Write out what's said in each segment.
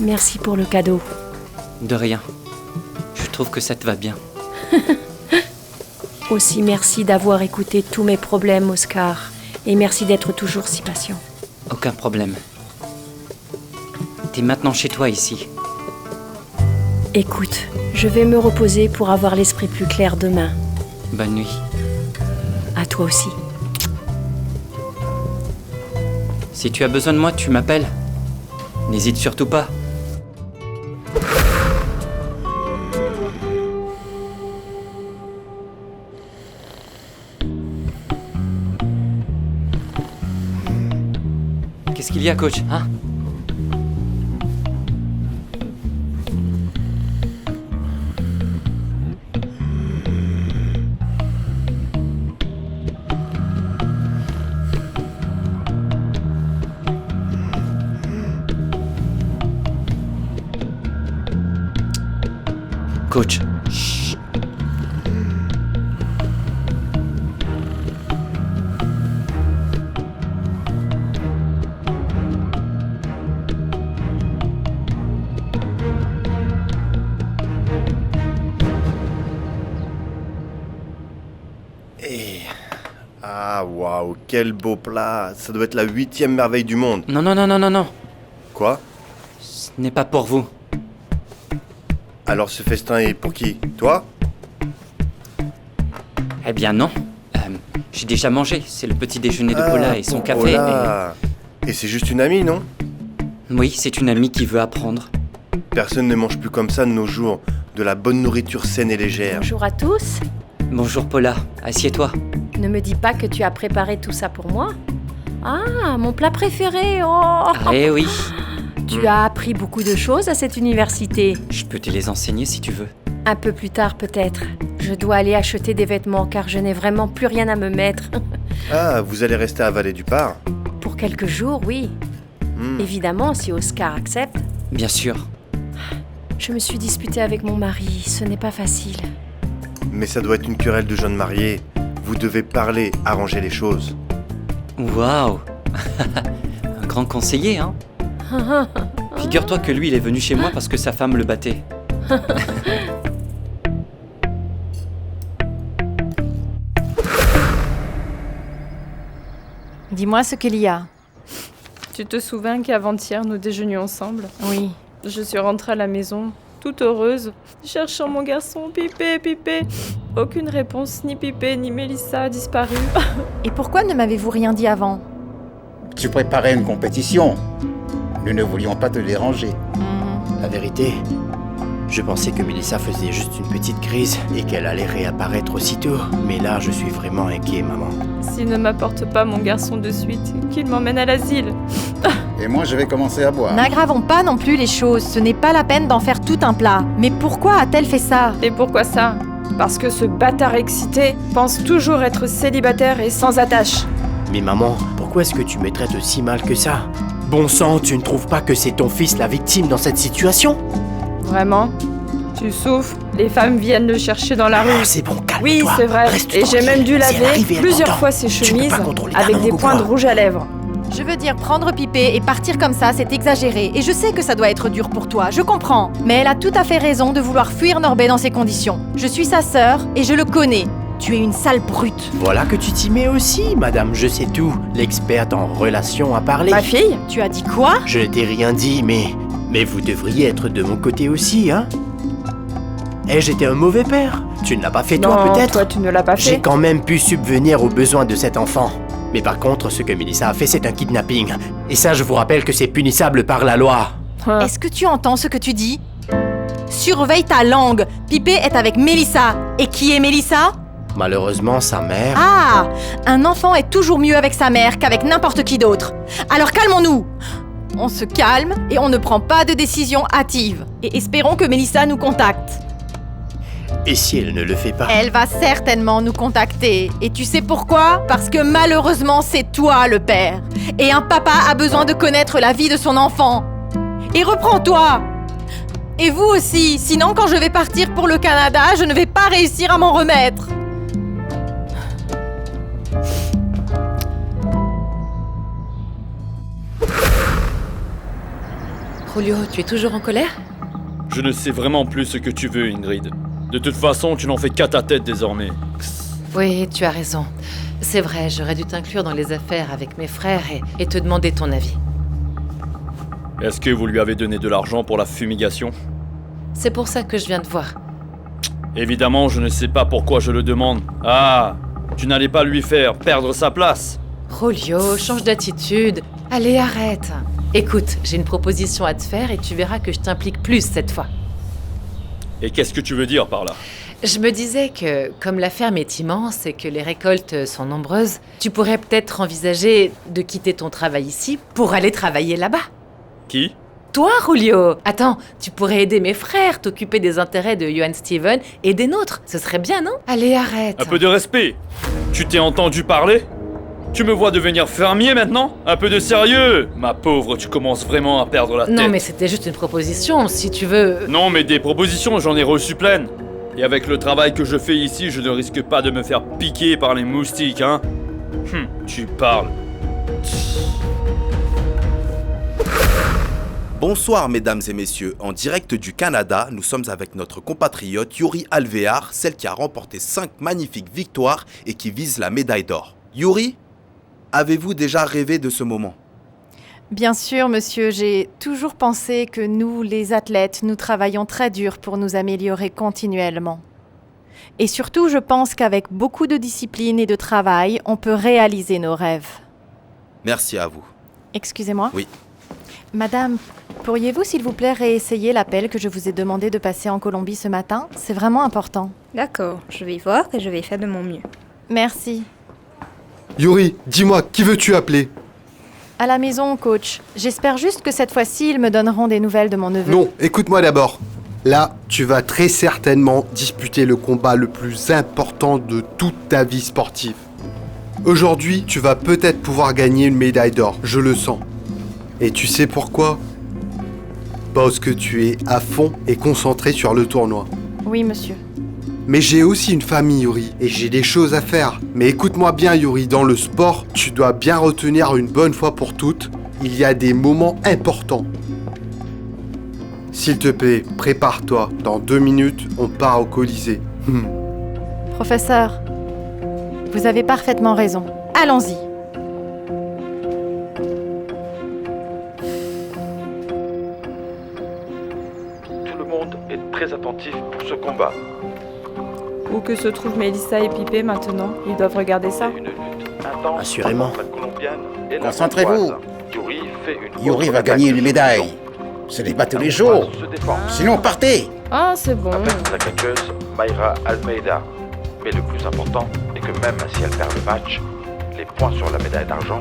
Merci pour le cadeau. De rien. Je trouve que ça te va bien. Aussi merci d'avoir écouté tous mes problèmes, Oscar. Et merci d'être toujours si patient. Aucun problème. T'es maintenant chez toi ici. Écoute, je vais me reposer pour avoir l'esprit plus clair demain. Bonne nuit. À toi aussi. Si tu as besoin de moi, tu m'appelles. N'hésite surtout pas. Qu'est-ce qu'il y a, coach, hein? Coach. Chut. Ah, waouh, quel beau plat. Ça doit être la 8e merveille du monde. Non. Quoi? Ce n'est pas pour vous. Alors ce festin est pour qui? Toi? Eh bien non. J'ai déjà mangé. C'est le petit déjeuner de Paula et son pour café. Paula. Et c'est juste une amie, non? Oui, c'est une amie qui veut apprendre. Personne ne mange plus comme ça de nos jours. De la bonne nourriture saine et légère. Bonjour à tous. Bonjour Paula, assieds-toi. Ne me dis pas que tu as préparé tout ça pour moi. Ah, mon plat préféré. Oh. Eh oui, Tu as appris beaucoup de choses à cette université. je peux te les enseigner si tu veux. Un peu plus tard peut-être. Je dois aller acheter des vêtements car je n'ai vraiment plus rien à me mettre. Ah, vous allez rester à Vallée du Par? Pour quelques jours, oui. Évidemment, si Oscar accepte. Bien sûr. Je me suis disputée avec mon mari, ce n'est pas facile. Mais ça doit être une querelle de jeunes mariés. Vous devez parler, arranger les choses. Waouh. Un grand conseiller, hein? Figure-toi que lui, il est venu chez moi parce que sa femme le battait. Dis-moi ce qu'il y a. Tu te souviens qu'avant-hier, nous déjeunions ensemble? Oui. Je suis rentrée à la maison, toute heureuse, cherchant mon garçon, Pipé. Aucune réponse, ni Pipé, ni Mélissa a disparu. Et pourquoi ne m'avez-vous rien dit avant? Tu préparais une compétition. Nous ne voulions pas te déranger. La vérité, je pensais que Mélissa faisait juste une petite crise et qu'elle allait réapparaître aussitôt. Mais là, je suis vraiment inquiet, maman. S'il ne m'apporte pas mon garçon de suite, qu'il m'emmène à l'asile. Et moi, je vais commencer à boire. N'aggravons pas non plus les choses, ce n'est pas la peine d'en faire tout un plat. Mais pourquoi a-t-elle fait ça? Et pourquoi ça? Parce que ce bâtard excité pense toujours être célibataire et sans attache. Mais maman, pourquoi est-ce que tu me traites si mal que ça? Bon sang, tu ne trouves pas que c'est ton fils la victime dans cette situation? Vraiment? Tu souffres? Les femmes viennent le chercher dans la rue. Ah, c'est bon, calme-toi. Oui, c'est vrai. Reste Et j'ai tranquille. même dû Si elle laver arrive et elle plusieurs m'entend, fois ses tu peux chemises pas contrôler ta avec langue des ou points de quoi? rouge à lèvres. Je veux dire, prendre Pipé et partir comme ça, c'est exagéré. Et je sais que ça doit être dur pour toi, je comprends. Mais elle a tout à fait raison de vouloir fuir Norbert dans ces conditions. Je suis sa sœur et je le connais. Tu es une sale brute. Voilà que tu t'y mets aussi, madame, je sais tout. L'experte en relations a parlé. Ma fille? Tu as dit quoi? Je ne t'ai rien dit, mais vous devriez être de mon côté aussi, hein? J'étais un mauvais père. Tu ne l'as pas fait toi, Non, peut-être? toi tu ne l'as pas J'ai fait. quand même pu subvenir aux besoins de cet enfant. Mais par contre, ce que Mélissa a fait, c'est un kidnapping. Et ça, je vous rappelle que c'est punissable par la loi. Hein. Est-ce que tu entends ce que tu dis? Surveille ta langue. Pipé est avec Mélissa. Et qui est Mélissa? Malheureusement, sa mère... Ah! Un enfant est toujours mieux avec sa mère qu'avec n'importe qui d'autre. Alors calmons-nous! On se calme et on ne prend pas de décision hâtive. Et espérons que Mélissa nous contacte. Et si elle ne le fait pas? Elle va certainement nous contacter. Et tu sais pourquoi? Parce que malheureusement, c'est toi le père. Et un papa a besoin de connaître la vie de son enfant. Et reprends-toi! Et vous aussi, sinon quand je vais partir pour le Canada, je ne vais pas réussir à m'en remettre. Julio, tu es toujours en colère? Je ne sais vraiment plus ce que tu veux, Ingrid. De toute façon, tu n'en fais qu'à ta tête désormais. Oui, tu as raison. C'est vrai, j'aurais dû t'inclure dans les affaires avec mes frères et te demander ton avis. Est-ce que vous lui avez donné de l'argent pour la fumigation? C'est pour ça que je viens te voir. Évidemment, je ne sais pas pourquoi je le demande. Ah, tu n'allais pas lui faire perdre sa place? Julio, change d'attitude. Allez, arrête. Écoute, j'ai une proposition à te faire et tu verras que je t'implique plus cette fois. Et qu'est-ce que tu veux dire par là? Je me disais que, comme la ferme est immense et que les récoltes sont nombreuses, tu pourrais peut-être envisager de quitter ton travail ici pour aller travailler là-bas. Qui? Toi, Julio! Attends, tu pourrais aider mes frères, t'occuper des intérêts de Johann Steven et des nôtres. Ce serait bien, non? Allez, arrête. Un peu de respect. Tu t'es entendu parler? Tu me vois devenir fermier maintenant? Un peu de sérieux? Ma pauvre, tu commences vraiment à perdre la tête. Non, mais c'était juste une proposition, si tu veux... Non, mais des propositions, j'en ai reçu plein. Et avec le travail que je fais ici, je ne risque pas de me faire piquer par les moustiques, hein? Tu parles. Bonsoir mesdames et messieurs, en direct du Canada, nous sommes avec notre compatriote Yuri Alvear, celle qui a remporté 5 magnifiques victoires et qui vise la médaille d'or. Yuri, avez-vous déjà rêvé de ce moment? Bien sûr, monsieur, j'ai toujours pensé que nous, les athlètes, nous travaillons très dur pour nous améliorer continuellement. Et surtout, je pense qu'avec beaucoup de discipline et de travail, on peut réaliser nos rêves. Merci à vous. Excusez-moi? Oui. Madame, pourriez-vous s'il vous plaît réessayer l'appel que je vous ai demandé de passer en Colombie ce matin? C'est vraiment important. D'accord, je vais voir et je vais faire de mon mieux. Merci. Yuri, dis-moi, qui veux-tu appeler? À la maison, coach. J'espère juste que cette fois-ci, ils me donneront des nouvelles de mon neveu. Non, écoute-moi d'abord. Là, tu vas très certainement disputer le combat le plus important de toute ta vie sportive. Aujourd'hui, tu vas peut-être pouvoir gagner une médaille d'or, je le sens. Et tu sais pourquoi? Parce que tu es à fond et concentré sur le tournoi. Oui, monsieur. Mais j'ai aussi une famille, Yuri, et j'ai des choses à faire. Mais écoute-moi bien, Yuri, dans le sport, tu dois bien retenir une bonne fois pour toutes, il y a des moments importants. S'il te plaît, prépare-toi. Dans 2 minutes, on part au Colisée. Professeur, vous avez parfaitement raison. Allons-y. Tout le monde est très attentif pour ce combat. Où que se trouvent Mélissa et Pipé maintenant? Ils doivent regarder ça. Assurément. Concentrez-vous. Yuri va gagner une médaille. Ce n'est pas tous les jours. Sinon, partez. Ah, c'est bon. Avec la catcheuse Mayra Almeida. Mais le plus important est que même si elle perd le match, les points sur la médaille d'argent...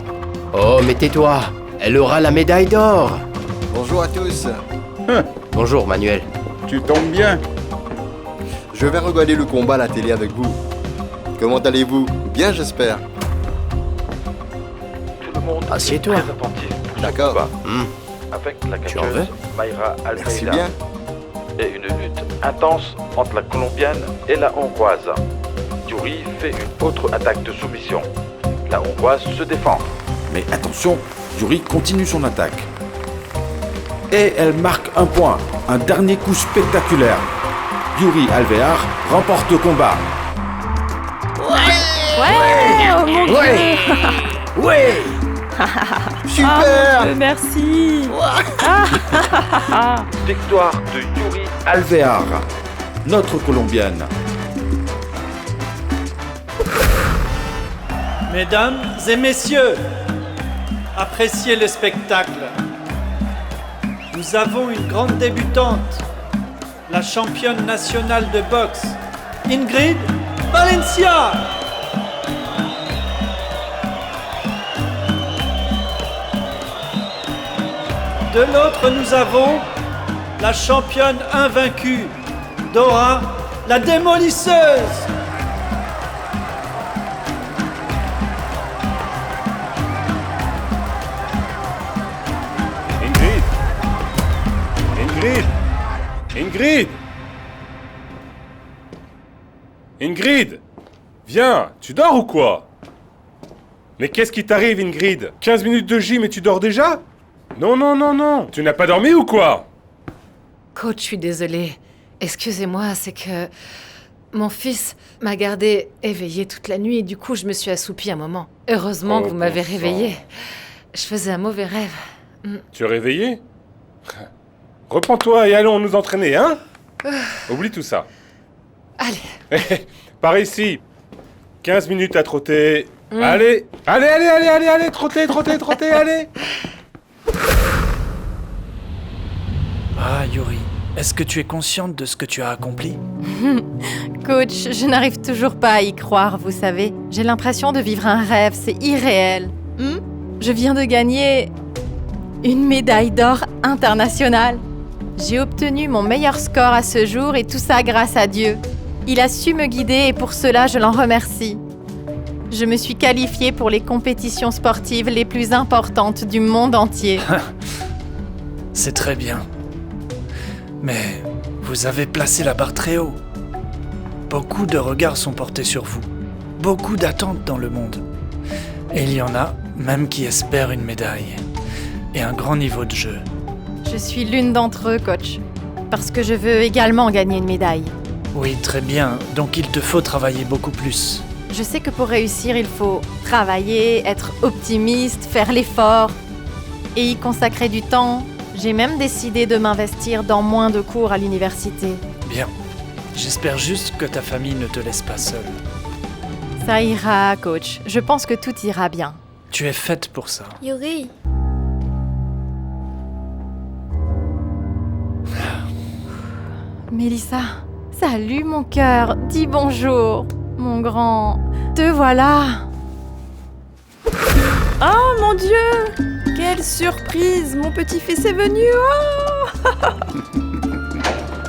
Oh, mais tais-toi. Elle aura la médaille d'or. Bonjour à tous. Bonjour, Manuel. Tu tombes bien. Je vais regarder le combat à la télé avec vous. Comment allez-vous? Bien, j'espère. Tout le monde Assieds-toi. est très attentif pour ce D'accord. combat. Avec la catcheuse Mayra Merci Almeida. bien. Et une lutte intense entre la Colombienne et la Hongroise. Yuri fait une autre attaque de soumission. La Hongroise se défend. Mais attention, Yuri continue son attaque. Et elle marque un point. Un dernier coup spectaculaire. Yuri Alvear remporte le combat. Ouais, oh mon Dieu. Ouais. Super. Merci. Victoire de Yuri Alvear, notre Colombienne. Mesdames et messieurs, appréciez le spectacle. Nous avons une grande débutante, la championne nationale de boxe, Ingrid Valencia. De l'autre, nous avons la championne invaincue, Dora, la démolisseuse. Ingrid! Ingrid! Viens, tu dors ou quoi? Mais qu'est-ce qui t'arrive, Ingrid? 15 minutes de gym et tu dors déjà? Non, non, non, non. Tu n'as pas dormi ou quoi? Coach, je suis désolée. Excusez-moi, c'est que mon fils m'a gardé éveillée toute la nuit et du coup, je me suis assoupie un moment. Heureusement que vous m'avez réveillée. Je faisais un mauvais rêve. Tu es réveillé? Reprends-toi et allons nous entraîner, hein? Oublie tout ça. Allez. Par ici. 15 minutes à trotter. Allez, trottez, allez. Ah, Yuri, est-ce que tu es consciente de ce que tu as accompli? Coach, je n'arrive toujours pas à y croire, vous savez. J'ai l'impression de vivre un rêve, c'est irréel. Je viens de gagner une médaille d'or internationale. J'ai obtenu mon meilleur score à ce jour et tout ça grâce à Dieu. Il a su me guider et pour cela, je l'en remercie. Je me suis qualifiée pour les compétitions sportives les plus importantes du monde entier. C'est très bien. Mais vous avez placé la barre très haut. Beaucoup de regards sont portés sur vous. Beaucoup d'attentes dans le monde. Et il y en a même qui espèrent une médaille. Et un grand niveau de jeu. Je suis l'une d'entre eux, coach. Parce que je veux également gagner une médaille. Oui, très bien. Donc il te faut travailler beaucoup plus. Je sais que pour réussir, il faut travailler, être optimiste, faire l'effort et y consacrer du temps. J'ai même décidé de m'investir dans moins de cours à l'université. Bien. J'espère juste que ta famille ne te laisse pas seule. Ça ira, coach. Je pense que tout ira bien. Tu es faite pour ça. Yuri. Mélissa, salut mon cœur. Dis bonjour, mon grand. Te voilà. Oh mon Dieu! Quelle surprise! Mon petit-fils est venu! Oh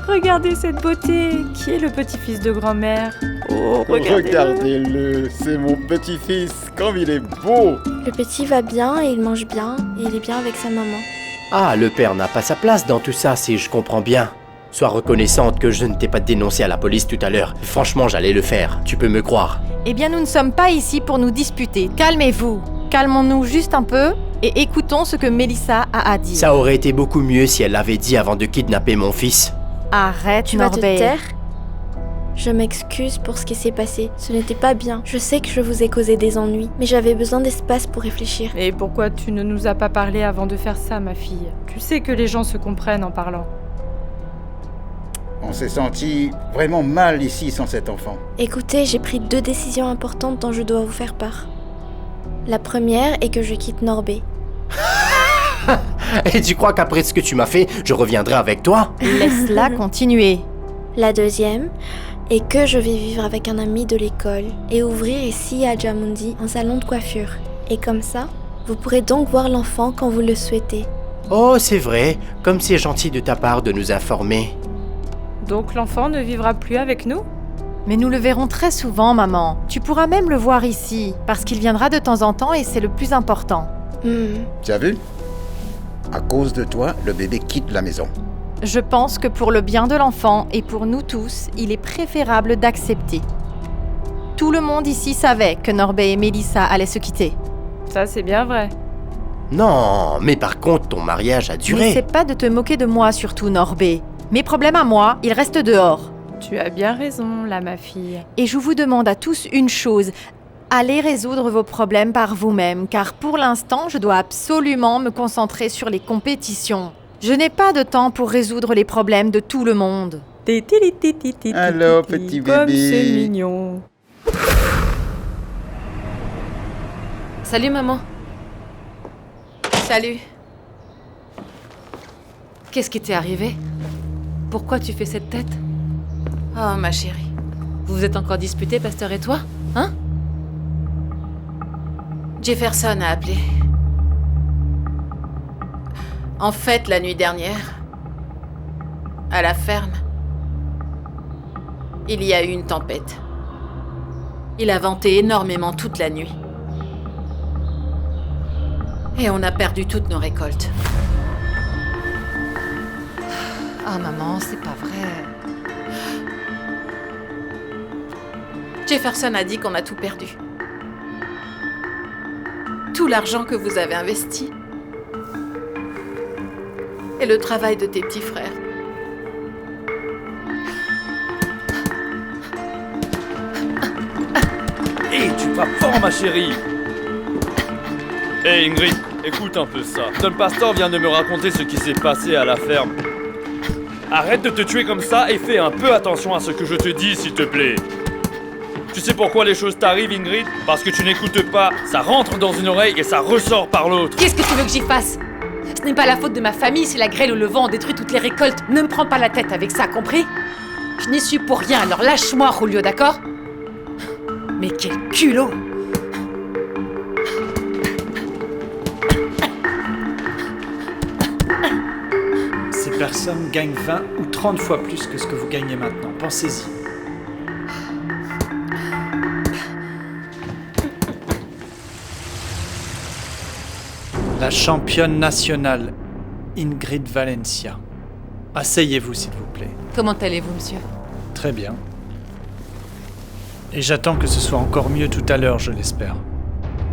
regardez cette beauté! Qui est le petit-fils de grand-mère? Oh, Regardez-le, c'est mon petit-fils, comme il est beau! Le petit va bien et il mange bien et il est bien avec sa maman. Ah, le père n'a pas sa place dans tout ça, si je comprends bien. Sois reconnaissante que je ne t'ai pas dénoncé à la police tout à l'heure. Franchement, j'allais le faire, tu peux me croire. Eh bien, nous ne sommes pas ici pour nous disputer. Calmez-vous. Calmons-nous juste un peu et écoutons ce que Mélissa a à dire. Ça aurait été beaucoup mieux si elle l'avait dit avant de kidnapper mon fils. Arrête, Tu vas te Norbert. taire? Je m'excuse pour ce qui s'est passé. Ce n'était pas bien. Je sais que je vous ai causé des ennuis, mais j'avais besoin d'espace pour réfléchir. Et pourquoi tu ne nous as pas parlé avant de faire ça, ma fille? Tu sais que les gens se comprennent en parlant. On s'est senti vraiment mal ici sans cet enfant. Écoutez, j'ai pris 2 décisions importantes dont je dois vous faire part. La première est que je quitte Norbé. Et tu crois qu'après ce que tu m'as fait, je reviendrai avec toi? Laisse-la continuer. La deuxième est que je vais vivre avec un ami de l'école et ouvrir ici à Djamoundi un salon de coiffure. Et comme ça, vous pourrez donc voir l'enfant quand vous le souhaitez. Oh, c'est vrai. Comme c'est gentil de ta part de nous informer. Donc l'enfant ne vivra plus avec nous? Mais nous le verrons très souvent, maman. Tu pourras même le voir ici, parce qu'il viendra de temps en temps et c'est le plus important. Tu as vu? À cause de toi, le bébé quitte la maison. Je pense que pour le bien de l'enfant et pour nous tous, il est préférable d'accepter. Tout le monde ici savait que Norbé et Mélissa allaient se quitter. Ça, c'est bien vrai. Non, mais par contre, ton mariage a duré. N'essaie pas de te moquer de moi, surtout, Norbé. Mes problèmes à moi, ils restent dehors. Tu as bien raison, là, ma fille. Et je vous demande à tous une chose. Allez résoudre vos problèmes par vous-même, car pour l'instant, je dois absolument me concentrer sur les compétitions. Je n'ai pas de temps pour résoudre les problèmes de tout le monde. Allô, petit bébé. Comme c'est mignon. Salut, maman. Salut. Qu'est-ce qui t'est arrivé? Pourquoi tu fais cette tête? Oh, ma chérie. Vous vous êtes encore disputés, Pasteur et toi? Hein? Jefferson a appelé. En fait, la nuit dernière, à la ferme, il y a eu une tempête. Il a venté énormément toute la nuit. Et on a perdu toutes nos récoltes. Ah, maman, c'est pas vrai. Jefferson a dit qu'on a tout perdu. Tout l'argent que vous avez investi. et le travail de tes petits frères. Hé, tu vas fort, ma chérie. Hé, Ingrid, écoute un peu ça. Don Pastor vient de me raconter ce qui s'est passé à la ferme. Arrête de te tuer comme ça et fais un peu attention à ce que je te dis, s'il te plaît. Tu sais pourquoi les choses t'arrivent, Ingrid? Parce que tu n'écoutes pas. Ça rentre dans une oreille et ça ressort par l'autre. Qu'est-ce que tu veux que j'y fasse? Ce n'est pas la faute de ma famille si la grêle ou le vent ont détruit toutes les récoltes. Ne me prends pas la tête avec ça, compris? Je n'y suis pour rien, alors lâche-moi, Julio, d'accord? Mais quel culot! Ces personnes gagnent 20 ou 30 fois plus que ce que vous gagnez maintenant. Pensez-y. La championne nationale, Ingrid Valencia. Asseyez-vous, s'il vous plaît. Comment allez-vous, monsieur? Très bien. Et j'attends que ce soit encore mieux tout à l'heure, je l'espère.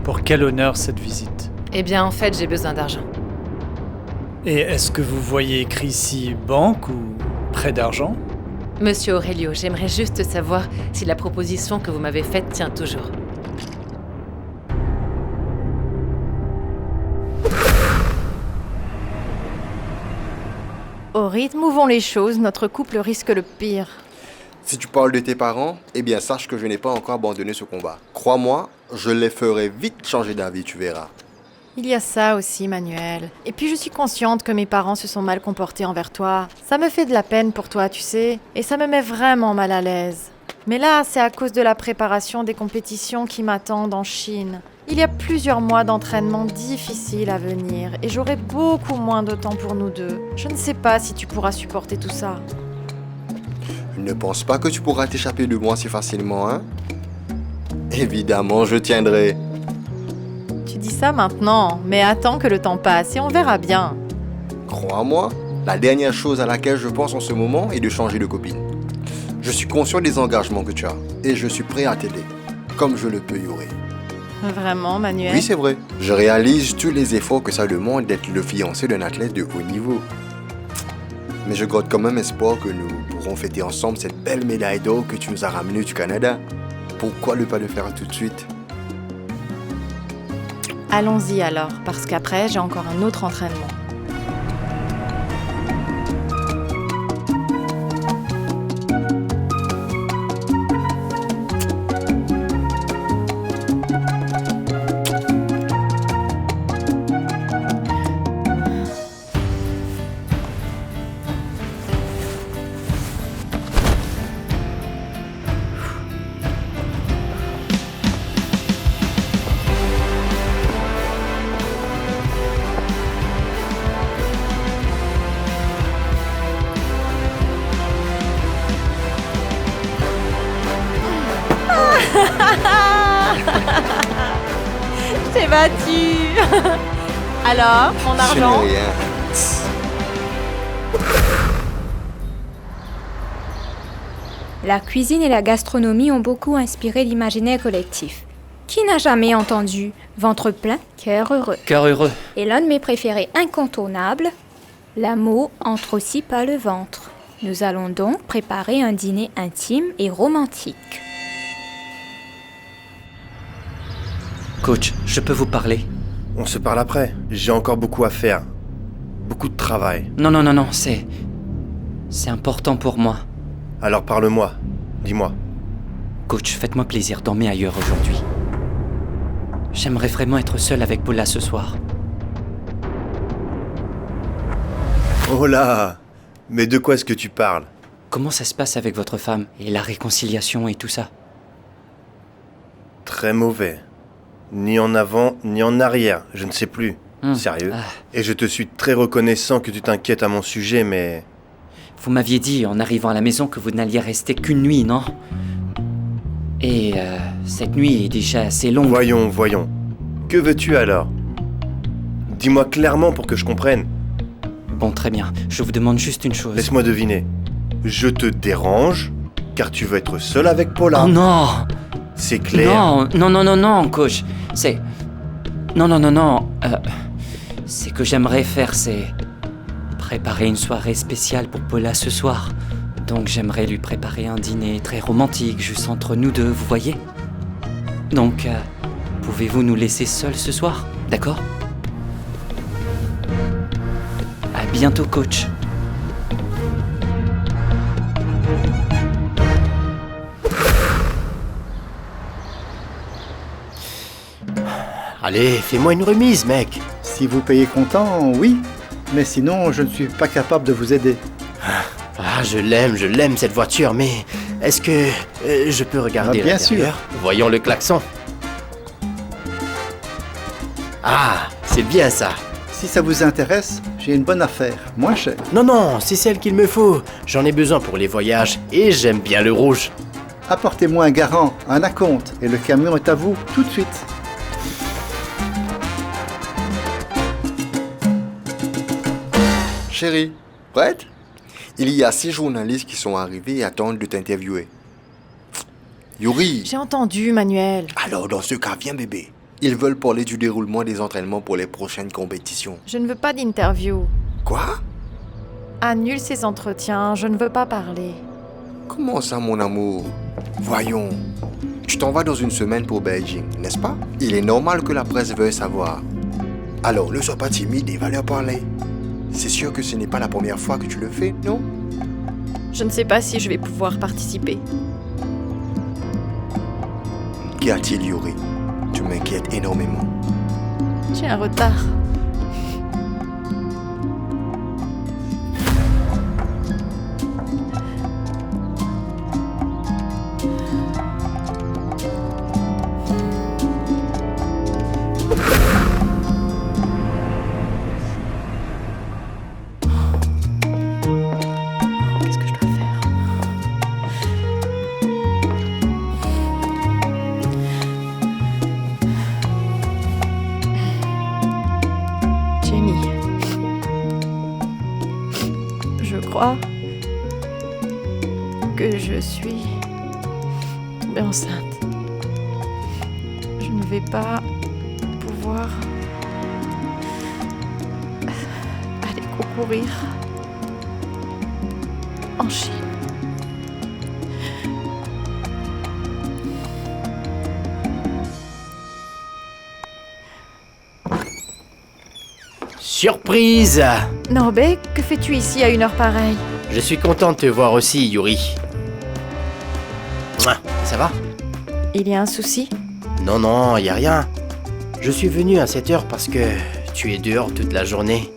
Pour quel honneur cette visite? Eh bien, en fait, j'ai besoin d'argent. Et est-ce que vous voyez écrit ici banque ou prêt d'argent? Monsieur Aurelio, j'aimerais juste savoir si la proposition que vous m'avez faite tient toujours. Au rythme où vont les choses, notre couple risque le pire. Si tu parles de tes parents, eh bien sache que je n'ai pas encore abandonné ce combat. Crois-moi, je les ferai vite changer d'avis, tu verras. Il y a ça aussi, Manuel. Et puis je suis consciente que mes parents se sont mal comportés envers toi. Ça me fait de la peine pour toi, tu sais, et ça me met vraiment mal à l'aise. Mais là, c'est à cause de la préparation des compétitions qui m'attendent en Chine. Il y a plusieurs mois d'entraînement difficiles à venir, et j'aurai beaucoup moins de temps pour nous deux. Je ne sais pas si tu pourras supporter tout ça. Je ne pense pas que tu pourras t'échapper de moi si facilement, hein? Évidemment, je tiendrai. Tu dis ça maintenant, mais attends que le temps passe et on verra bien. Crois-moi, la dernière chose à laquelle je pense en ce moment est de changer de copine. Je suis conscient des engagements que tu as, et je suis prêt à t'aider, comme je le peux, Yuri. Vraiment, Manuel? Oui, c'est vrai. Je réalise tous les efforts que ça demande d'être le fiancé d'un athlète de haut niveau. Mais je garde quand même espoir que nous pourrons fêter ensemble cette belle médaille d'or que tu nous as ramenée du Canada. Pourquoi ne pas le faire tout de suite? Allons-y alors, parce qu'après, j'ai encore un autre entraînement. Je t'ai battu. Alors, mon argent? Je n'ai rien. La cuisine et la gastronomie ont beaucoup inspiré l'imaginaire collectif. Qui n'a jamais entendu ventre plein, cœur heureux? Cœur heureux. Et l'un de mes préférés incontournables, l'amour entre aussi par le ventre. Nous allons donc préparer un dîner intime et romantique. Coach, je peux vous parler? On se parle après. J'ai encore beaucoup à faire. Beaucoup de travail. Non, c'est important pour moi. Alors parle-moi. Dis-moi. Coach, faites-moi plaisir, dormez ailleurs aujourd'hui. J'aimerais vraiment être seul avec Paula ce soir. Oh là! Mais de quoi est-ce que tu parles? Comment ça se passe avec votre femme et la réconciliation et tout ça? Très mauvais. Ni en avant, ni en arrière, je ne sais plus. Sérieux. Et je te suis très reconnaissant que tu t'inquiètes à mon sujet, mais... Vous m'aviez dit en arrivant à la maison que vous n'alliez rester qu'une nuit, non? Et cette nuit est déjà assez longue. Voyons. Que veux-tu alors? Dis-moi clairement pour que je comprenne. Bon, très bien. Je vous demande juste une chose. Laisse-moi deviner. Je te dérange car tu veux être seul avec Paula. Oh non! C'est clair. Non, coach. C'est... Non. C'est que j'aimerais faire, c'est... préparé une soirée spéciale pour Paula ce soir. Donc j'aimerais lui préparer un dîner très romantique, juste entre nous deux, vous voyez? Donc, pouvez-vous nous laisser seuls ce soir, d'accord? À bientôt, coach. Allez, fais-moi une remise, mec. Si vous payez comptant, oui. Mais sinon, je ne suis pas capable de vous aider. Ah, je l'aime cette voiture, mais est-ce que je peux regarder bien l'intérieur? Voyons le klaxon. Ah, c'est bien ça. Si ça vous intéresse, j'ai une bonne affaire, moins cher. Non, c'est celle qu'il me faut. J'en ai besoin pour les voyages et j'aime bien le rouge. Apportez-moi un garant, un acompte, et le camion est à vous tout de suite. Chérie, prête? Il y a 6 journalistes qui sont arrivés et attendent de t'interviewer. Yuri! J'ai entendu, Manuel. Alors, dans ce cas, viens bébé. Ils veulent parler du déroulement des entraînements pour les prochaines compétitions. Je ne veux pas d'interview. Quoi? Annule ces entretiens, je ne veux pas parler. Comment ça, mon amour? Voyons. Tu t'en vas dans une semaine pour Beijing, n'est-ce pas? Il est normal que la presse veuille savoir. Alors, ne sois pas timide et va leur parler. C'est sûr que ce n'est pas la première fois que tu le fais, non? Je ne sais pas si je vais pouvoir participer. Qu'y a-t-il, Yuri? Tu m'inquiètes énormément. J'ai un retard. Que je suis tombée enceinte. Je ne vais pas pouvoir aller concourir en Chine. Surprise! Norbé, que fais-tu ici à une heure pareille? Je suis content de te voir aussi, Yuri. Ça va? Il y a un souci? Non, y a rien. Je suis venu à cette heure parce que tu es dehors toute la journée.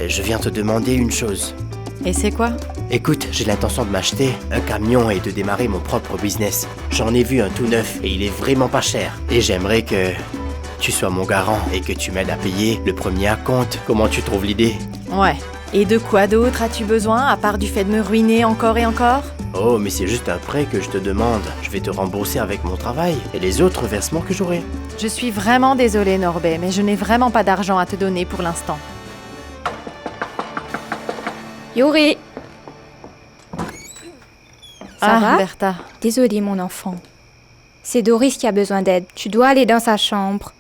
Et je viens te demander une chose. Et c'est quoi? Écoute, j'ai l'intention de m'acheter un camion et de démarrer mon propre business. J'en ai vu un tout neuf et il est vraiment pas cher. Et j'aimerais que tu sois mon garant et que tu m'aides à payer le premier acompte. Comment tu trouves l'idée? Ouais. Et de quoi d'autre as-tu besoin, à part du fait de me ruiner encore et encore? Oh, mais c'est juste un prêt que je te demande. Je vais te rembourser avec mon travail et les autres versements que j'aurai. Je suis vraiment désolée, Norbé, mais je n'ai vraiment pas d'argent à te donner pour l'instant. Yuri! Ça va? Bertha. Désolée, mon enfant. C'est Doris qui a besoin d'aide. Tu dois aller dans sa chambre.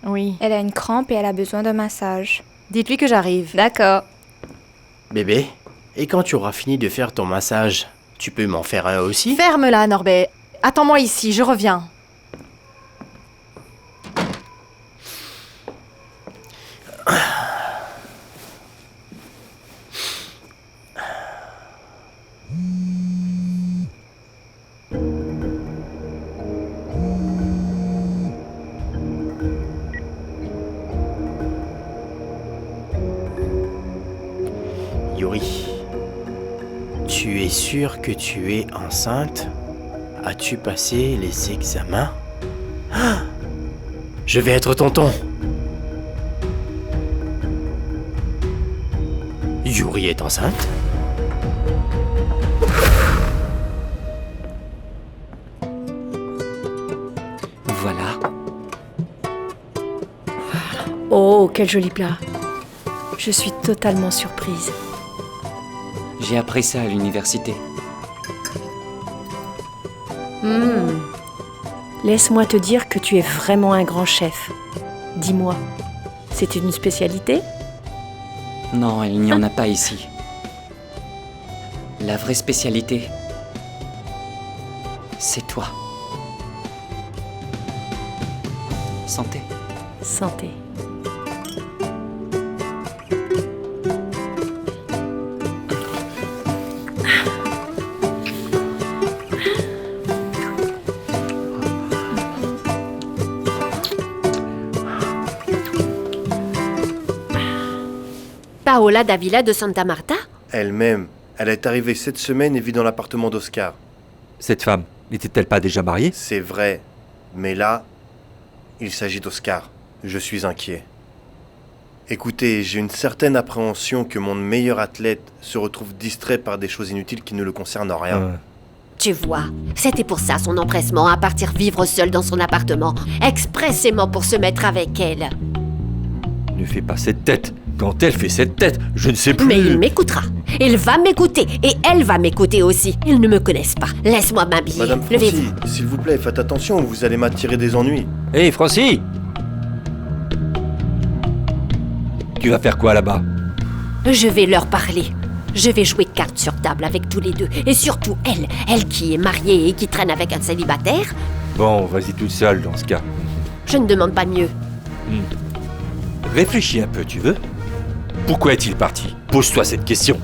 Oui. Elle a une crampe et elle a besoin d'un massage. Dites-lui que j'arrive. D'accord. Bébé, et quand tu auras fini de faire ton massage, tu peux m'en faire un aussi? Ferme-la, Norbé. Attends-moi ici, je reviens. Yuri, tu es sûr que tu es enceinte? As-tu passé les examens? Ah! Je vais être tonton. Yuri est enceinte? Voilà. Oh, quel joli plat. Je suis totalement surprise. J'ai appris ça à l'université. Laisse-moi te dire que tu es vraiment un grand chef. Dis-moi, c'est une spécialité? Non, il n'y en a pas ici. La vraie spécialité, c'est toi. Santé. Santé. Paola Davila de Santa Marta? Elle-même. Elle est arrivée cette semaine et vit dans l'appartement d'Oscar. Cette femme n'était-elle pas déjà mariée? C'est vrai. Mais là, il s'agit d'Oscar. Je suis inquiet. Écoutez, j'ai une certaine appréhension que mon meilleur athlète se retrouve distrait par des choses inutiles qui ne le concernent en rien. Tu vois, c'était pour ça son empressement à partir vivre seul dans son appartement, expressément pour se mettre avec elle. Ne fais pas cette tête. Quand elle fait cette tête, je ne sais plus... Mais il m'écoutera. Il va m'écouter. Et elle va m'écouter aussi. Ils ne me connaissent pas. Laisse-moi m'habiller. Madame Francie, s'il vous plaît, faites attention ou vous allez m'attirer des ennuis. Hé, Francie! Tu vas faire quoi là-bas? Je vais leur parler. Je vais jouer carte sur table avec tous les deux. Et surtout elle qui est mariée et qui traîne avec un célibataire. Bon, vas-y toute seule dans ce cas. Je ne demande pas mieux. Réfléchis un peu, tu veux? Pourquoi est-il parti? Pose-toi cette question.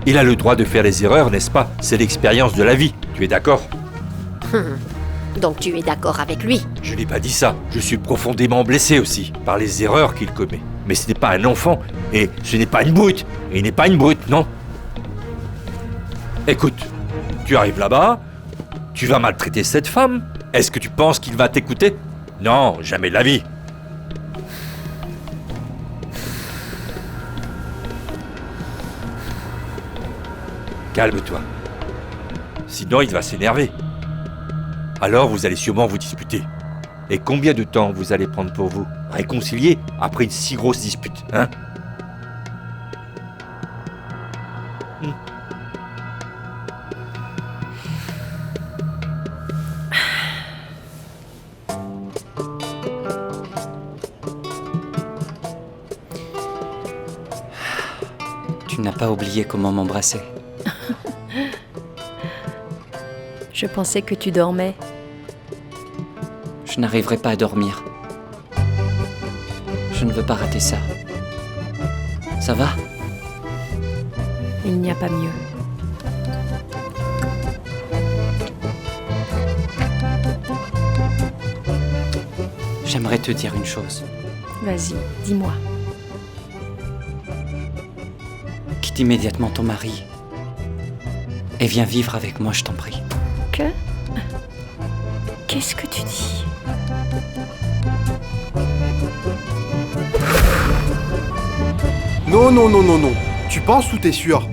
Il a le droit de faire des erreurs, n'est-ce pas? C'est l'expérience de la vie, tu es d'accord? Donc tu es d'accord avec lui? Je n'ai pas dit ça. Je suis profondément blessé aussi par les erreurs qu'il commet. Mais ce n'est pas un enfant, et ce n'est pas une brute. Et il n'est pas une brute, non? Écoute, tu arrives là-bas, tu vas maltraiter cette femme. Est-ce que tu penses qu'il va t'écouter? Non, jamais de la vie. Calme-toi. Sinon, il va s'énerver. Alors, vous allez sûrement vous disputer. Et combien de temps vous allez prendre pour vous réconcilier après une si grosse dispute, hein? Tu n'as pas oublié comment m'embrasser. Je pensais que tu dormais. Je n'arriverai pas à dormir. Je ne veux pas rater ça. Ça va? Il n'y a pas mieux. J'aimerais te dire une chose. Vas-y, dis-moi. Quitte immédiatement ton mari et viens vivre avec moi, je t'en prie. Que? Qu'est-ce que tu dis? Non, non, non, non, non. Tu penses ou t'es sûr?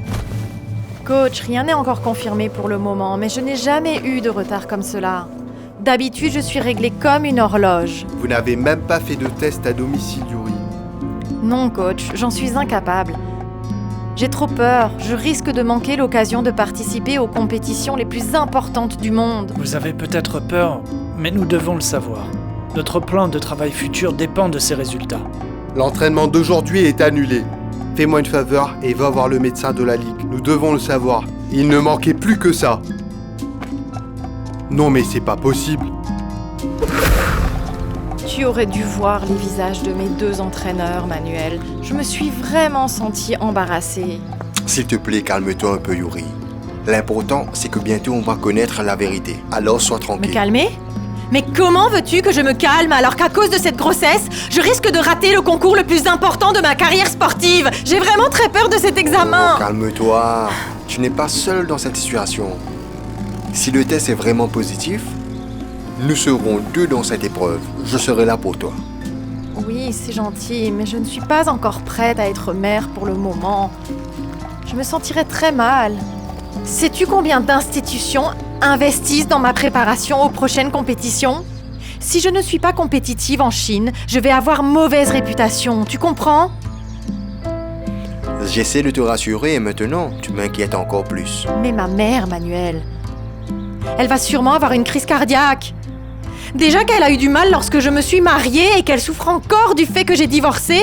Coach, rien n'est encore confirmé pour le moment, mais je n'ai jamais eu de retard comme cela. D'habitude, je suis réglée comme une horloge. Vous n'avez même pas fait de test à domicile, Yuri. Non, coach, j'en suis incapable. J'ai trop peur, je risque de manquer l'occasion de participer aux compétitions les plus importantes du monde. Vous avez peut-être peur, mais nous devons le savoir. Notre plan de travail futur dépend de ces résultats. L'entraînement d'aujourd'hui est annulé. Fais-moi une faveur et va voir le médecin de la Ligue. Nous devons le savoir. Il ne manquait plus que ça. Non mais c'est pas possible. Tu aurais dû voir les visages de mes deux entraîneurs, Manuel. Je me suis vraiment sentie embarrassée. S'il te plaît, calme-toi un peu, Yuri. L'important, c'est que bientôt on va connaître la vérité. Alors sois tranquille. Me calmer? Mais comment veux-tu que je me calme alors qu'à cause de cette grossesse, je risque de rater le concours le plus important de ma carrière sportive? J'ai vraiment très peur de cet examen. Oh, calme-toi. Tu n'es pas seul dans cette situation. Si le test est vraiment positif, nous serons deux dans cette épreuve. Je serai là pour toi. Oui, c'est gentil, mais je ne suis pas encore prête à être mère pour le moment. Je me sentirais très mal. Sais-tu combien d'institutions investissent dans ma préparation aux prochaines compétitions? Si je ne suis pas compétitive en Chine, je vais avoir mauvaise réputation, tu comprends? J'essaie de te rassurer et maintenant, tu m'inquiètes encore plus. Mais ma mère, Manuel, elle va sûrement avoir une crise cardiaque. Déjà qu'elle a eu du mal lorsque je me suis mariée et qu'elle souffre encore du fait que j'ai divorcé.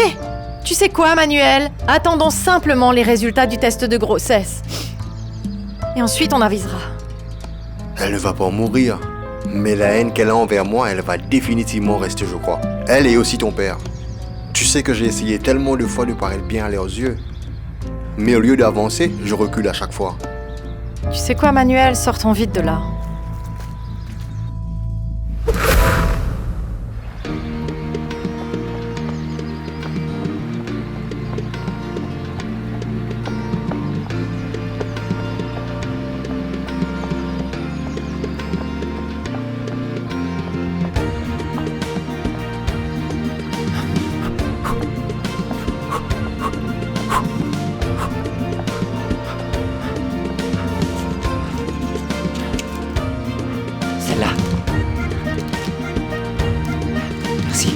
Tu sais quoi, Manuel? Attendons simplement les résultats du test de grossesse. Et ensuite, on avisera. Elle ne va pas mourir. Mais la haine qu'elle a envers moi, elle va définitivement rester, je crois. Elle et aussi ton père. Tu sais que j'ai essayé tellement de fois de paraître bien à leurs yeux. Mais au lieu d'avancer, je recule à chaque fois. Tu sais quoi, Manuel? Sortons vite de là. Celle-là. Merci.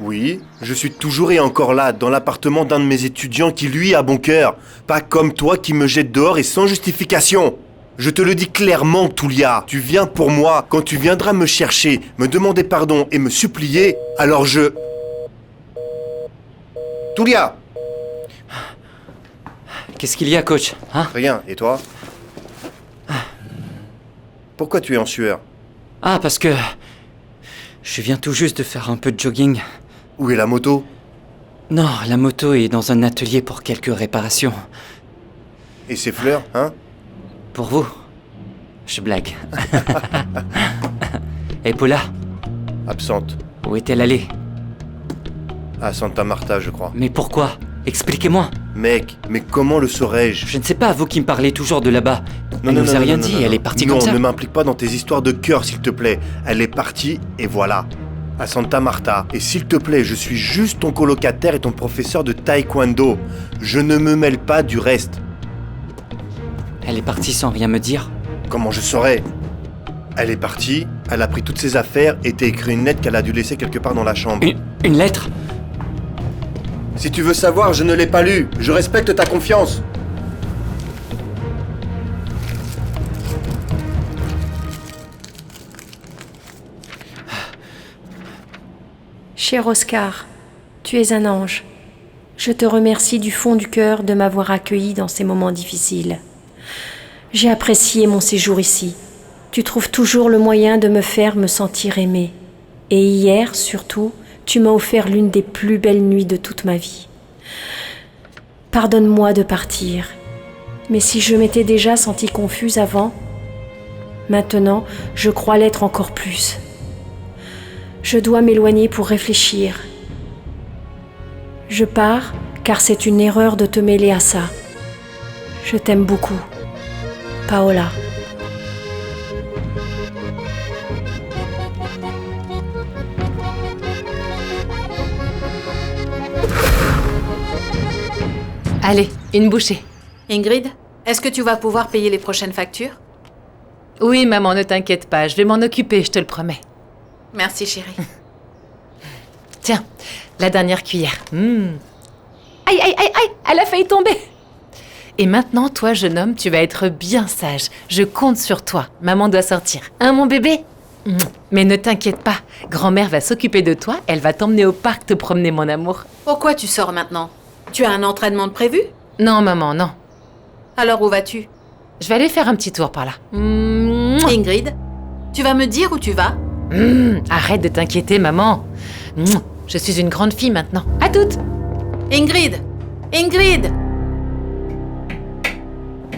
Oui, je suis toujours et encore là, dans l'appartement d'un de mes étudiants qui, lui, a bon cœur. Pas comme toi qui me jette dehors et sans justification. Je te le dis clairement, Tulia, tu viens pour moi. Quand tu viendras me chercher, me demander pardon et me supplier, alors je... Tulia! Qu'est-ce qu'il y a, coach? Hein? Rien, et toi? Pourquoi tu es en sueur? Ah, parce que... je viens tout juste de faire un peu de jogging. Où est la moto? Non, la moto est dans un atelier pour quelques réparations. Et ces fleurs, hein? Pour vous. Je blague. Et Paula? Absente. Où est-elle allée? À Santa Marta, je crois. Mais pourquoi? Expliquez-moi. Mec, mais comment le saurais-je? Je ne sais pas, vous qui me parlez toujours de là-bas. Elle nous a rien dit, elle est partie comme ça. Non, ne m'implique pas dans tes histoires de cœur, s'il te plaît. Elle est partie, et voilà. À Santa Marta. Et s'il te plaît, je suis juste ton colocataire et ton professeur de taekwondo. Je ne me mêle pas du reste. Elle est partie sans rien me dire? Comment je saurais? Elle est partie, elle a pris toutes ses affaires et t'a écrit une lettre qu'elle a dû laisser quelque part dans la chambre. Une lettre? Si tu veux savoir, je ne l'ai pas lue. Je respecte ta confiance. Cher Oscar, tu es un ange. Je te remercie du fond du cœur de m'avoir accueilli dans ces moments difficiles. J'ai apprécié mon séjour ici. Tu trouves toujours le moyen de me faire me sentir aimée. Et hier, surtout, tu m'as offert l'une des plus belles nuits de toute ma vie. Pardonne-moi de partir. Mais si je m'étais déjà sentie confuse avant, maintenant, je crois l'être encore plus. Je dois m'éloigner pour réfléchir. Je pars car c'est une erreur de te mêler à ça. Je t'aime beaucoup. Paola. Allez, une bouchée. Ingrid, est-ce que tu vas pouvoir payer les prochaines factures? Oui, maman, ne t'inquiète pas, je vais m'en occuper, je te le promets. Merci, chérie. Tiens, la dernière cuillère. Aïe, aïe, aïe, aïe, elle a failli tomber. Et maintenant, toi, jeune homme, tu vas être bien sage. Je compte sur toi. Maman doit sortir. Hein, mon bébé? Mais ne t'inquiète pas, grand-mère va s'occuper de toi, elle va t'emmener au parc te promener, mon amour. Pourquoi tu sors maintenant? Tu as un entraînement de prévu? Non, maman, non. Alors où vas-tu? Je vais aller faire un petit tour par là. Ingrid, tu vas me dire où tu vas? Arrête de t'inquiéter, maman. Je suis une grande fille maintenant. À toutes. Ingrid! Ingrid!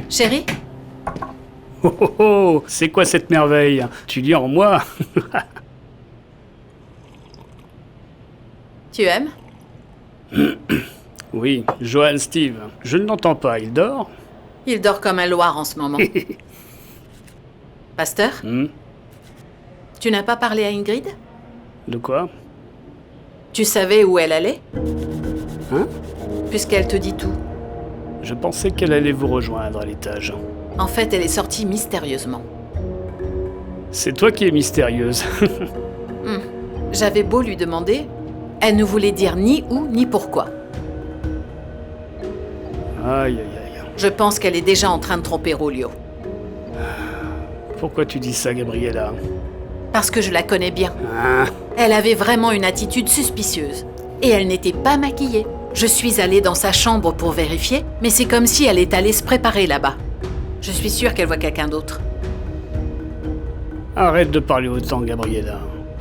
Chérie? Oh oh oh, c'est quoi cette merveille? Tu lis en moi? Tu aimes? Oui, Johan Steve. Je ne l'entends pas, il dort? Il dort comme un loir en ce moment. Pasteur? Tu n'as pas parlé à Ingrid? De quoi? Tu savais où elle allait? Hein? Puisqu'elle te dit tout. Je pensais qu'elle allait vous rejoindre à l'étage. En fait, elle est sortie mystérieusement. C'est toi qui es mystérieuse. J'avais beau lui demander, elle ne voulait dire ni où ni pourquoi. Aïe, aïe, aïe. Je pense qu'elle est déjà en train de tromper Rulio. Pourquoi tu dis ça, Gabriella? Parce que je la connais bien. Ah. Elle avait vraiment une attitude suspicieuse. Et elle n'était pas maquillée. Je suis allée dans sa chambre pour vérifier, mais c'est comme si elle est allée se préparer là-bas. Je suis sûre qu'elle voit quelqu'un d'autre. Arrête de parler autant, Gabriella.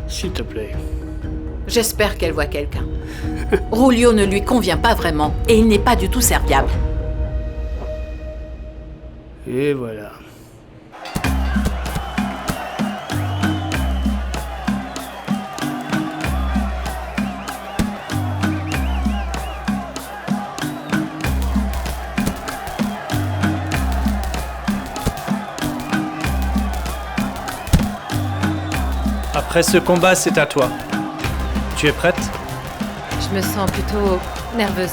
S'il te plaît. J'espère qu'elle voit quelqu'un. Rulio ne lui convient pas vraiment, et il n'est pas du tout serviable. Et voilà. Après ce combat, c'est à toi. Tu es prête? Je me sens plutôt nerveuse.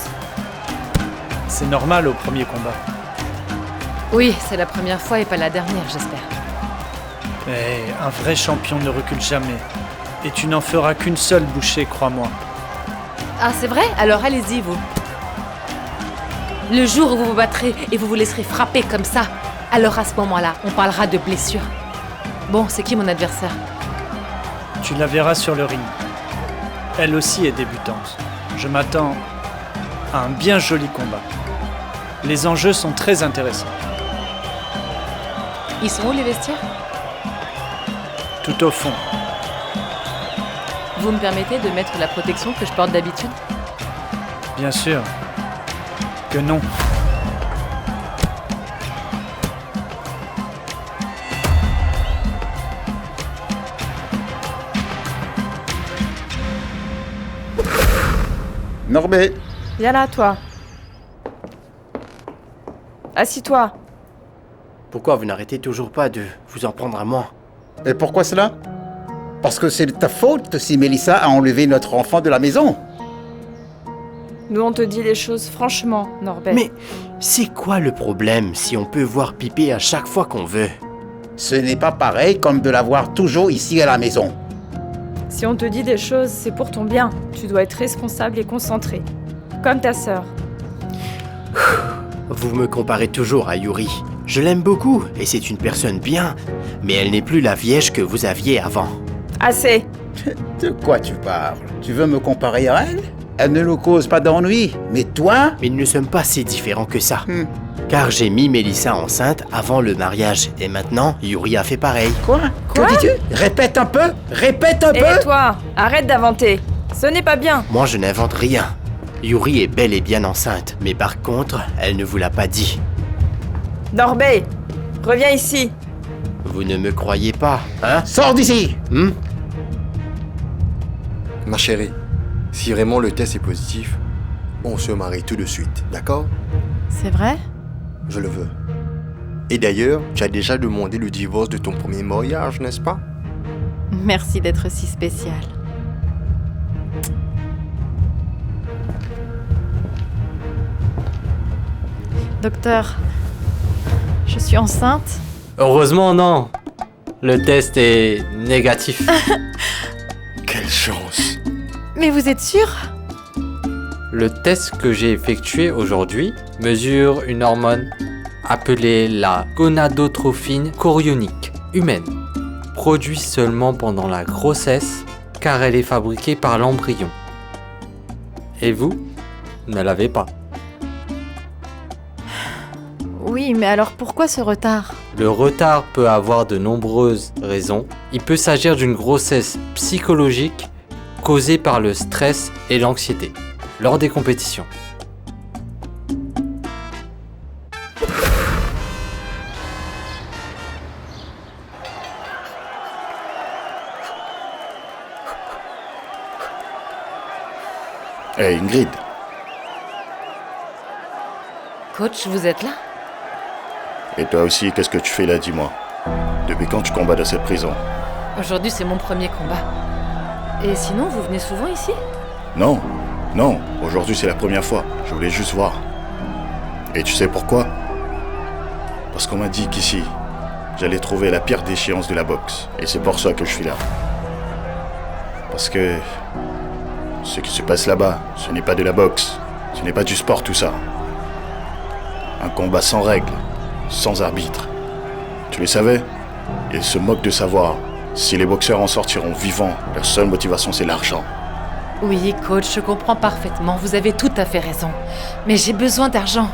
C'est normal au premier combat. Oui, c'est la première fois et pas la dernière, j'espère. Mais un vrai champion ne recule jamais. Et tu n'en feras qu'une seule bouchée, crois-moi. Ah, c'est vrai? Alors allez-y, vous. Le jour où vous vous battrez et vous vous laisserez frapper comme ça, alors à ce moment-là, on parlera de blessure. Bon, c'est qui mon adversaire? Tu la verras sur le ring. Elle aussi est débutante. Je m'attends à un bien joli combat. Les enjeux sont très intéressants. Ils sont où les vestiaires? Tout au fond. Vous me permettez de mettre la protection que je porte d'habitude? Bien sûr. Que non. Norbé. Viens là, toi. Assis-toi. Pourquoi vous n'arrêtez toujours pas de vous en prendre à moi? Et pourquoi cela? Parce que c'est de ta faute si Mélissa a enlevé notre enfant de la maison. Nous, on te dit les choses franchement, Norbert. Mais c'est quoi le problème si on peut voir Pipé à chaque fois qu'on veut? Ce n'est pas pareil comme de la voir toujours ici à la maison. Si on te dit des choses, c'est pour ton bien. Tu dois être responsable et concentré. Comme ta sœur. Vous me comparez toujours à Yuri. Je l'aime beaucoup et c'est une personne bien, mais elle n'est plus la vierge que vous aviez avant. Assez. De quoi tu parles? Tu veux me comparer à elle? Elle ne nous cause pas d'ennui, mais toi? Mais nous ne sommes pas si différents que ça. Car j'ai mis Mélissa enceinte avant le mariage et maintenant Yuri a fait pareil. Quoi? Que dis-tu? Répète un peu! Répète un peu! Et toi, arrête d'inventer. Ce n'est pas bien. Moi je n'invente rien. Yuri est bel et bien enceinte, mais par contre, elle ne vous l'a pas dit. Norbert, reviens ici. Vous ne me croyez pas, hein? Sors d'ici! Ma chérie, si vraiment le test est positif, on se marie tout de suite, d'accord? C'est vrai? Je le veux. Et d'ailleurs, tu as déjà demandé le divorce de ton premier mariage, n'est-ce pas? Merci d'être si spécial. Docteur, je suis enceinte? Heureusement, non. Le test est négatif. Quelle chance! Mais vous êtes sûr? Le test que j'ai effectué aujourd'hui mesure une hormone appelée la gonadotrophine chorionique humaine, produite seulement pendant la grossesse car elle est fabriquée par l'embryon. Et vous ne l'avez pas. Oui, mais alors pourquoi ce retard? Le retard peut avoir de nombreuses raisons. Il peut s'agir d'une grossesse psychologique causée par le stress et l'anxiété lors des compétitions. Hey Ingrid. Coach, vous êtes là? Et toi aussi, qu'est-ce que tu fais là, dis-moi? Depuis quand tu combats dans cette prison? Aujourd'hui, c'est mon premier combat. Et sinon, vous venez souvent ici? Non, non, aujourd'hui c'est la première fois. Je voulais juste voir. Et tu sais pourquoi? Parce qu'on m'a dit qu'ici, j'allais trouver la pire déchéance de la boxe. Et c'est pour ça que je suis là. Parce que ce qui se passe là-bas, ce n'est pas de la boxe. Ce n'est pas du sport tout ça. Un combat sans règles, sans arbitre. Tu le savais? Ils se moquent de savoir. Si les boxeurs en sortiront vivants, leur seule motivation c'est l'argent. Oui, coach, je comprends parfaitement. Vous avez tout à fait raison. Mais j'ai besoin d'argent.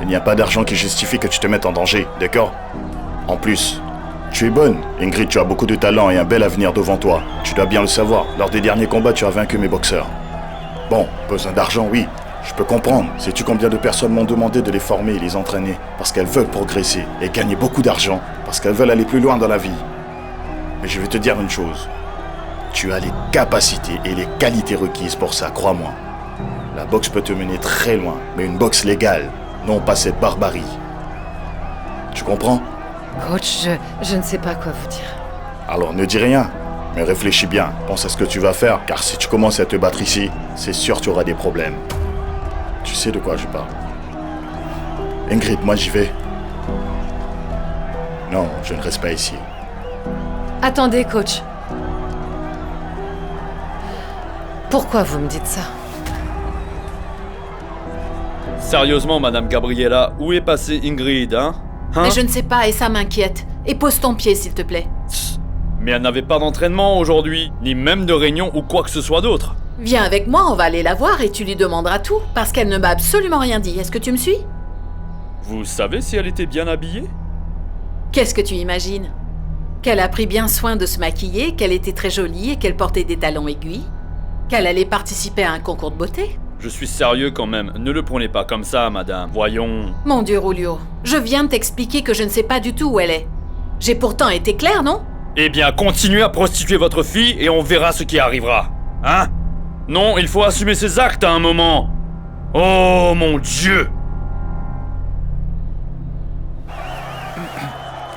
Il n'y a pas d'argent qui justifie que tu te mettes en danger, d'accord? En plus, tu es bonne. Ingrid, tu as beaucoup de talent et un bel avenir devant toi. Tu dois bien le savoir. Lors des derniers combats, tu as vaincu mes boxeurs. Bon, besoin d'argent, oui. Je peux comprendre. Sais-tu combien de personnes m'ont demandé de les former et les entraîner? Parce qu'elles veulent progresser et gagner beaucoup d'argent. Parce qu'elles veulent aller plus loin dans la vie. Mais je vais te dire une chose. Tu as les capacités et les qualités requises pour ça, crois-moi. La boxe peut te mener très loin, mais une boxe légale, non pas cette barbarie. Tu comprends? Coach, je ne sais pas quoi vous dire. Alors ne dis rien, mais réfléchis bien. Pense à ce que tu vas faire, car si tu commences à te battre ici, c'est sûr que tu auras des problèmes. Tu sais de quoi je parle. Ingrid, moi j'y vais. Non, je ne reste pas ici. Attendez, coach. Pourquoi vous me dites ça? Sérieusement, Madame Gabriella, où est passée Ingrid, hein? Mais je ne sais pas et ça m'inquiète. Et pose ton pied, s'il te plaît. Mais elle n'avait pas d'entraînement aujourd'hui, ni même de réunion ou quoi que ce soit d'autre. Viens avec moi, on va aller la voir et tu lui demanderas tout, parce qu'elle ne m'a absolument rien dit. Est-ce que tu me suis? Vous savez si elle était bien habillée? Qu'est-ce que tu imagines? Qu'elle a pris bien soin de se maquiller, qu'elle était très jolie et qu'elle portait des talons aiguilles? Qu'elle allait participer à un concours de beauté? Je suis sérieux quand même, ne le prenez pas comme ça, madame. Voyons... Mon Dieu, Julio, je viens de t'expliquer que je ne sais pas du tout où elle est. J'ai pourtant été claire, non? Eh bien, continuez à prostituer votre fille et on verra ce qui arrivera. Hein? Non, il faut assumer ses actes à un moment. Oh mon Dieu!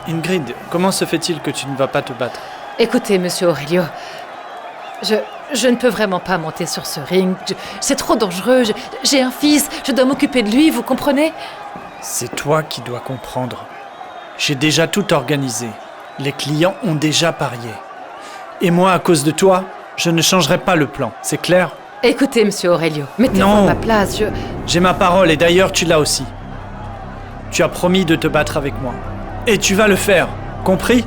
Ingrid, comment se fait-il que tu ne vas pas te battre? Écoutez, monsieur Aurelio, je ne peux vraiment pas monter sur ce ring. C'est trop dangereux. J'ai un fils, je dois m'occuper de lui, vous comprenez? C'est toi qui dois comprendre. J'ai déjà tout organisé. Les clients ont déjà parié. Et moi, à cause de toi, je ne changerai pas le plan, c'est clair? Écoutez, monsieur Aurelio, mettez-vous à ma place, J'ai ma parole et d'ailleurs tu l'as aussi. Tu as promis de te battre avec moi. Et tu vas le faire, compris?